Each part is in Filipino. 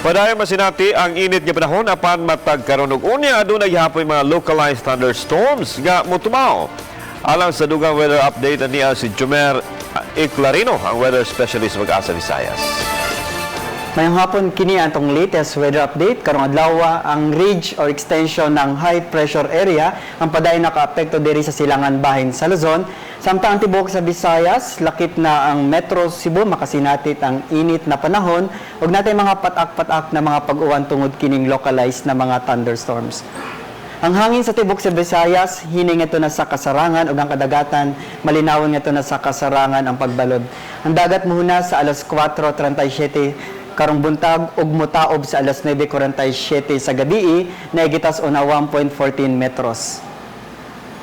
Padayon masinati ang init nga panahon apan matag karon og unya adunay gihapon mga localized thunderstorms nga motumaw. Alang sa dugang weather update niya si Jomer Iclarino, ang weather specialist mag-asa Visayas. Mayong hapon kini atong latest weather update karong adlaw ang ridge or extension ng high pressure area ang padayon nakaapekto diri sa silangan bahin sa Luzon. Samtang tibok sa Visayas, lakip na ang Metro Cebu makasinatit ang init na panahon ug natay mga patak-patak na mga pag-uwan tungod kining localized na mga thunderstorms. Ang hangin sa tibok sa Visayas, hining ito na sa kasarangan ug ang kadagatan, malinawon ito na sa kasarangan ang pagbalod. Ang dagat muhuna sa alas 4:37 karong buntag ug motaob sa alas 9:47 sa gabii na igitas una 1.14 metros.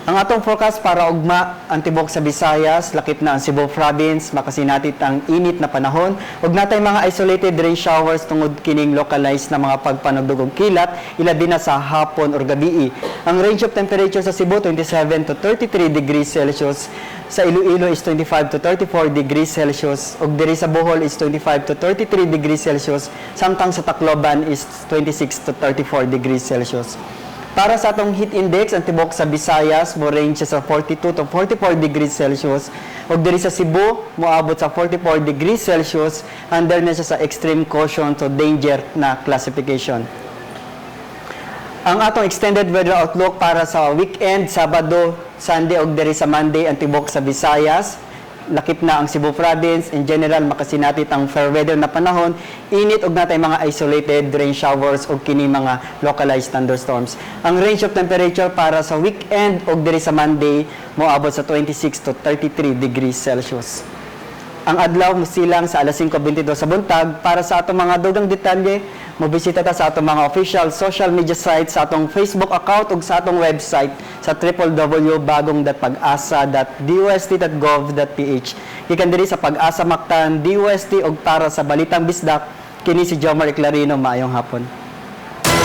Ang atong forecast para ugma ang tibok sa Visayas, lakip na ang Cebu Province, makasinatit ang init na panahon ug natay mga isolated rain showers tungod kining localized na mga pagpanugdog og kilat ilabi na sa hapon or gabii. Ang range of temperature sa Cebu 27 to 33 degrees Celsius, sa Iloilo is 25 to 34 degrees Celsius ug diri sa Bohol is 25 to 33 degrees Celsius, samtang sa Tacloban is 26 to 34 degrees Celsius. Para sa atong heat index, ang tibok sa Visayas mo range sa 42 to 44 degrees Celsius ug diri sa Cebu moabot sa 44 degrees Celsius, under na siya sa extreme caution to danger na classification. Ang atong extended weather outlook para sa weekend, Sabado, Sunday ug diri sa Monday ang tibok sa Visayas, lakip na ang Cebu Province, in general makasinatit ang fair weather na panahon, init ug natay mga isolated rain showers ug kini mga localized thunderstorms. Ang range of temperature para sa weekend ug diri sa Monday moabot sa 26 to 33 degrees Celsius. Ang adlaw silang sa alas 5:22 sa buntag. Para sa atong mga dugang detalye, mobisita ta sa atong mga official social media sites, sa atong Facebook account ug sa atong website sa www.bagong.pag-asa.dust.gov.ph. Gikan diri sa Pag-asa Mactan, DUST ug para sa Balitang Bisdak, kini si Jomer Iclarino. Maayong hapon.